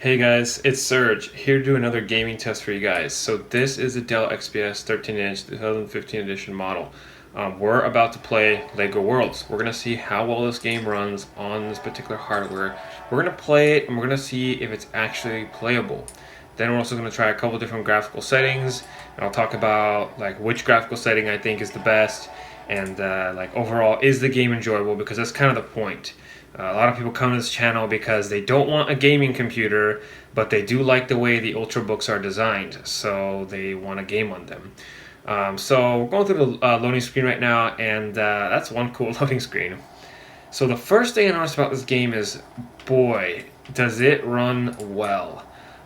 Hey guys, it's Serge here to do another gaming test for you guys. So this is a DELL XPS 13-inch 2015 edition model. We're about to play LEGO Worlds. We're going to see how well this game runs on this particular hardware. We're going to play it and we're going to see if it's actually playable. Then we're also going to try a couple different graphical settings, and I'll talk about like which graphical setting I think is the best, and like overall, is the game enjoyable, because that's kind of the point. A lot of people come to this channel because they don't want a gaming computer, but they do like the way the Ultrabooks are designed, so they want a game on them. So we're going through the loading screen right now, and that's one cool loading screen. So the first thing I noticed about this game is, boy, does it run well.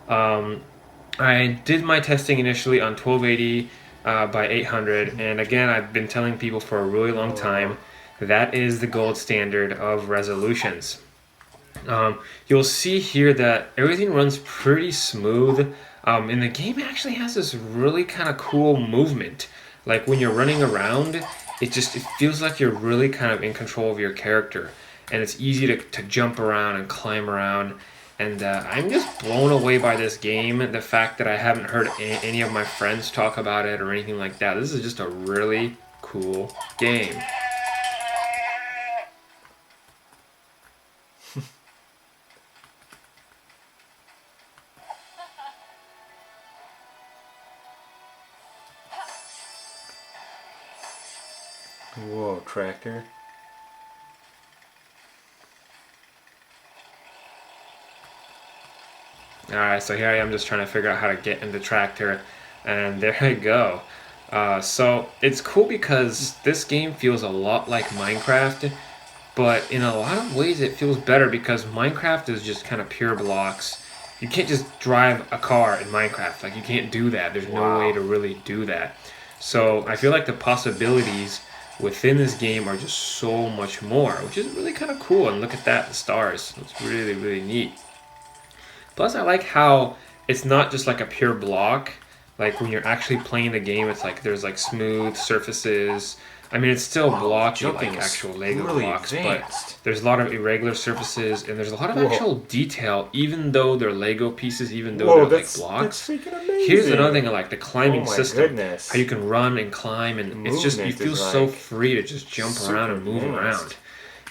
I did my testing initially on 1280 by 800, and again, I've been telling people for a really long time that is the gold standard of resolutions. You'll see here that everything runs pretty smooth, and the game actually has this really kind of cool movement. Like when you're running around, it feels like you're really kind of in control of your character, and it's easy to jump around and climb around. And I'm just blown away by this game. The fact that I haven't heard any of my friends talk about it or anything like that. This is just a really cool game. Whoa, tractor. Alright, so here I am just trying to figure out how to get in the tractor, and there I go. So it's cool because this game feels a lot like Minecraft, but in a lot of ways it feels better because Minecraft is just kind of pure blocks. You can't just drive a car in Minecraft. Like, you can't do that. There's no way to really do that. So I feel like the possibilities within this game are just so much more, which is really kind of cool. And look at that, the stars. It's really, really neat. Plus, I like how it's not just like a pure block. Like when you're actually playing the game, it's like there's like smooth surfaces. I mean, it's still blocky like actual Lego really blocks, advanced. but there's a lot of irregular surfaces, and there's a lot of actual detail, even though they're Lego pieces, even though they're like blocks. That's freaking amazing. Here's another thing I like, the climbing system. Goodness. How you can run and climb, and it's just, you feel so free to just jump around and move around.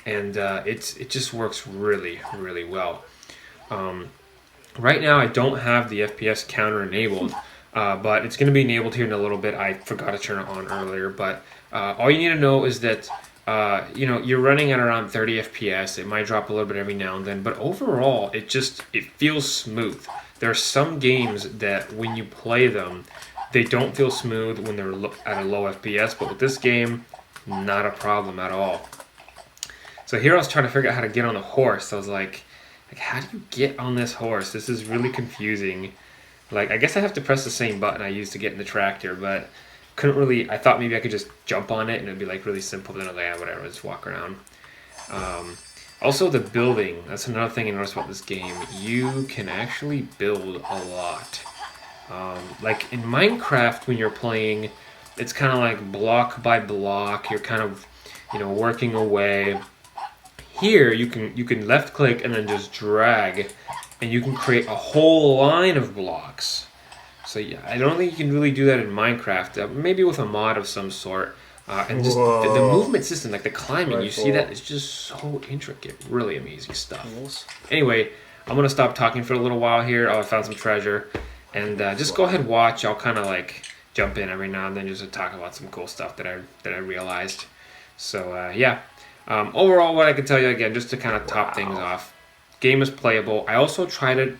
And it just works really, really well. Right now I don't have the FPS counter enabled, but it's going to be enabled here in a little bit. I forgot to turn it on earlier, but all you need to know is that you're running at around 30 FPS. It might drop a little bit every now and then, but overall it feels smooth. There are some games that when you play them, they don't feel smooth when they're at a low FPS, but with this game, not a problem at all. So here I was trying to figure out how to get on the horse. I was like, how do you get on this horse? This is really confusing. Like, I guess I have to press the same button I used to get in the tractor, but couldn't really. I thought maybe I could just jump on it and it'd be like really simple. Then I was like, whatever, just walk around. Also, the building. That's another thing I noticed about this game. You can actually build a lot. Like in Minecraft, when you're playing, it's kind of like block by block. You're kind of, working away. Here, you can left click and then just drag, and you can create a whole line of blocks. So yeah, I don't think you can really do that in Minecraft. Maybe with a mod of some sort. And just the movement system, like the climbing, you see that? It's just so intricate. Really amazing stuff. Anyway, I'm going to stop talking for a little while here. I found some treasure. And just go ahead and watch. I'll kind of like jump in every now and then just to talk about some cool stuff that I realized. So yeah. Overall, what I can tell you, again, just to kind of top things off, game is playable. I also tried it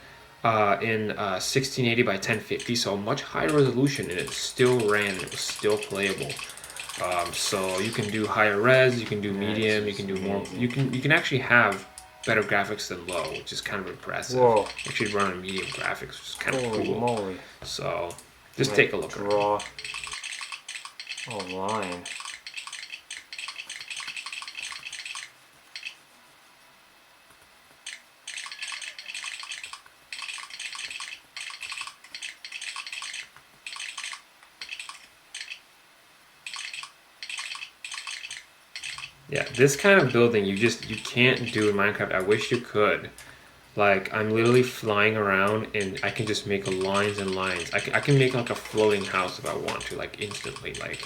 in 1680 by 1050, so much higher resolution, and it still ran. It was still playable. So you can do higher res, you can do medium, you can do more. You can actually have better graphics than low, which is kind of impressive. Whoa. Actually, run on medium graphics, which is kind of cool. Moly. So just take a look. Draw a line. Yeah, this kind of building you can't do in Minecraft. I wish you could. Like, I'm literally flying around and I can just make lines and lines. I can make like a floating house if I want to, like instantly. Like,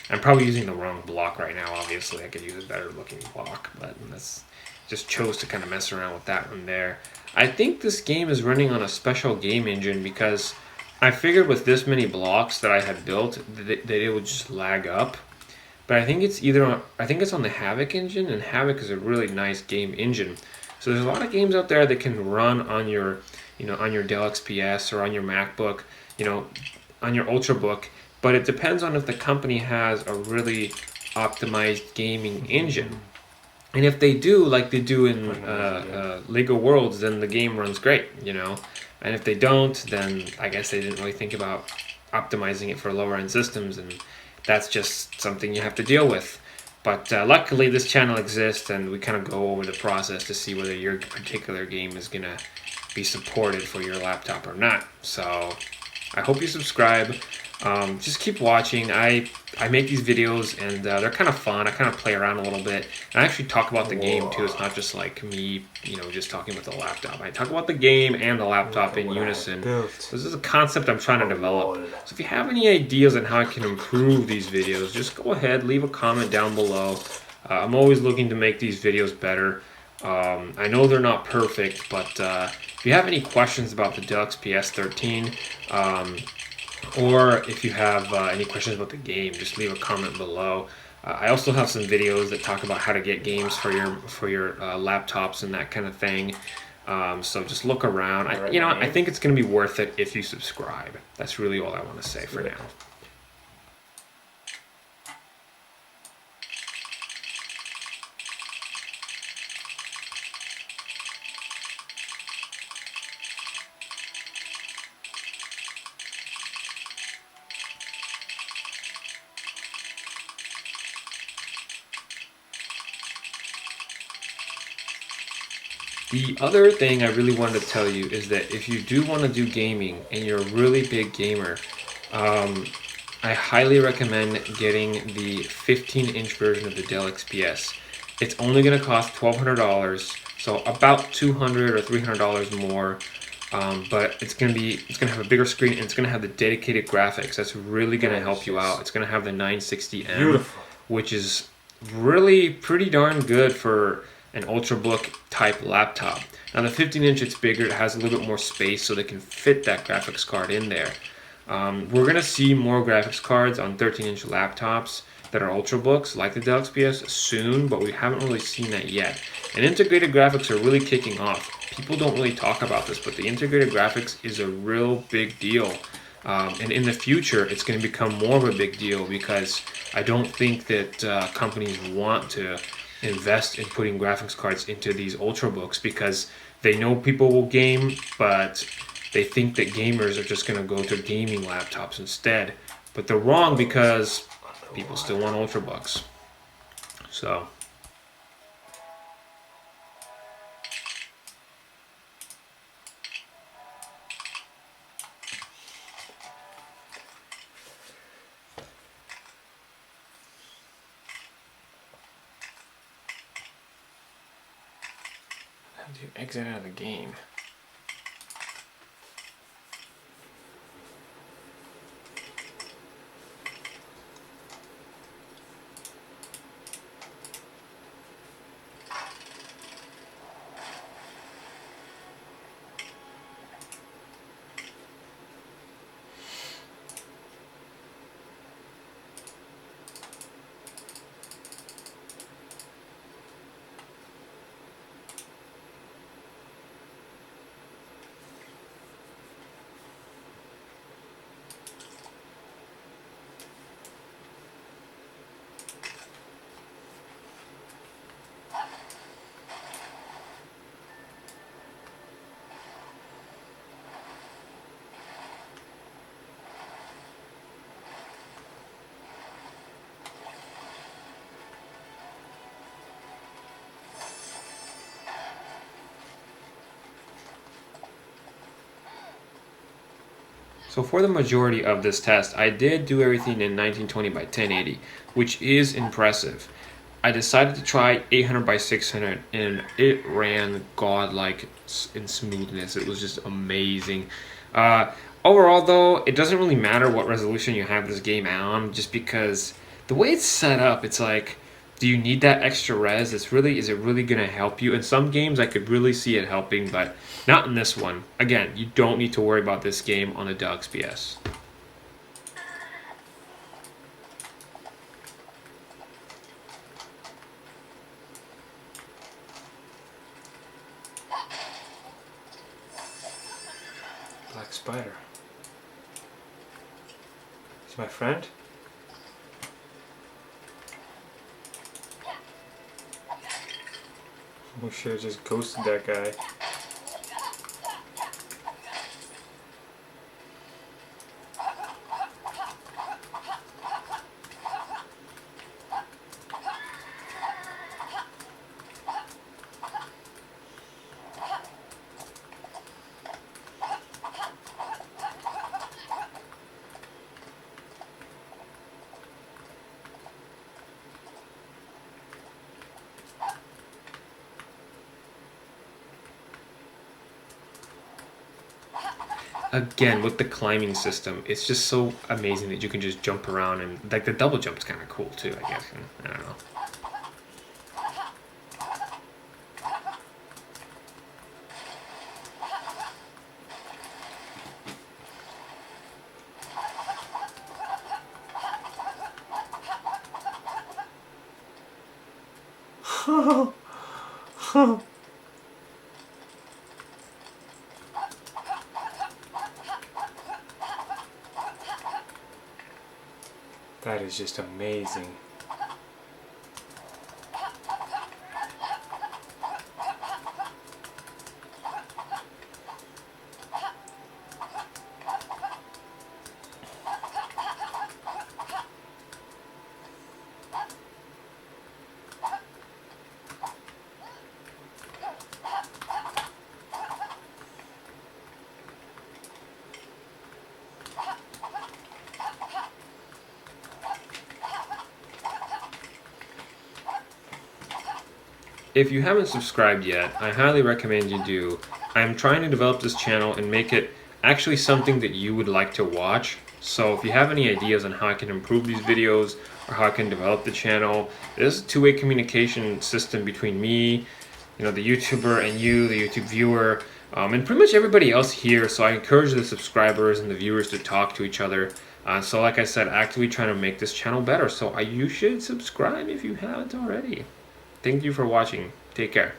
I'm probably using the wrong block right now, obviously. I could use a better looking block, but that's just chose to kind of mess around with that one there. I think this game is running on a special game engine because I figured with this many blocks that I had built that it would just lag up. But I think it's on the Havoc engine, and Havoc is a really nice game engine. So there's a lot of games out there that can run on your, on your Dell XPS or on your MacBook, on your Ultrabook. But it depends on if the company has a really optimized gaming engine. And if they do, like they do in Lego Worlds, then the game runs great, And if they don't, then I guess they didn't really think about optimizing it for lower end systems, and that's just something you have to deal with. But luckily, this channel exists, and we kind of go over the process to see whether your particular game is going to be supported for your laptop or not. So I hope you subscribe. Just keep watching. I make these videos, and they're kind of fun. I kind of play around a little bit. And I actually talk about the game too. It's not just like me, just talking about the laptop. I talk about the game and the laptop in unison. So this is a concept I'm trying to develop. So if you have any ideas on how I can improve these videos, just go ahead, leave a comment down below. I'm always looking to make these videos better. I know they're not perfect, but if you have any questions about the DELL XPS 13, or if you have any questions about the game, just leave a comment below. I also have some videos that talk about how to get games for your laptops and that kind of thing. So just look around. I think it's going to be worth it if you subscribe. That's really all I want to say for now. The other thing I really wanted to tell you is that if you do want to do gaming and you're a really big gamer, I highly recommend getting the 15-inch version of the DELL XPS. It's only going to cost $1,200, so about $200 or $300 more. But it's going to have a bigger screen, and it's going to have the dedicated graphics. That's really going to help you out. It's going to have the 960M, which is really pretty darn good for an Ultrabook type laptop. Now the 15-inch, it's bigger, it has a little bit more space, so they can fit that graphics card in there. We're going to see more graphics cards on 13-inch laptops that are Ultrabooks, like the DELL XPS, soon, but we haven't really seen that yet. And integrated graphics are really kicking off. People don't really talk about this, but the integrated graphics is a real big deal. And in the future, it's going to become more of a big deal because I don't think that companies want to invest in putting graphics cards into these Ultrabooks because they know people will game, but they think that gamers are just going to go to gaming laptops instead. But they're wrong because people still want Ultrabooks. So how do you exit out of the game? So for the majority of this test, I did do everything in 1920 by 1080, which is impressive. I decided to try 800 by 600, and it ran godlike in smoothness. It was just amazing. Overall, though, it doesn't really matter what resolution you have this game on, just because the way it's set up, it's like, do you need that extra res? Is it really gonna help you? In some games, I could really see it helping, but not in this one. Again, you don't need to worry about this game on the DELL XPS. Black spider. Is my friend? We should have just ghosted that guy. Again, with the climbing system, it's just so amazing that you can just jump around, and like the double jump is kind of cool too, I guess. I don't know. That is just amazing. If you haven't subscribed yet, I highly recommend you do. I'm trying to develop this channel and make it actually something that you would like to watch. So if you have any ideas on how I can improve these videos or how I can develop the channel, there's a two-way communication system between me, the YouTuber, and you, the YouTube viewer, and pretty much everybody else here. So I encourage the subscribers and the viewers to talk to each other. So like I said, actively trying to make this channel better. So you should subscribe if you haven't already. Thank you for watching. Take care.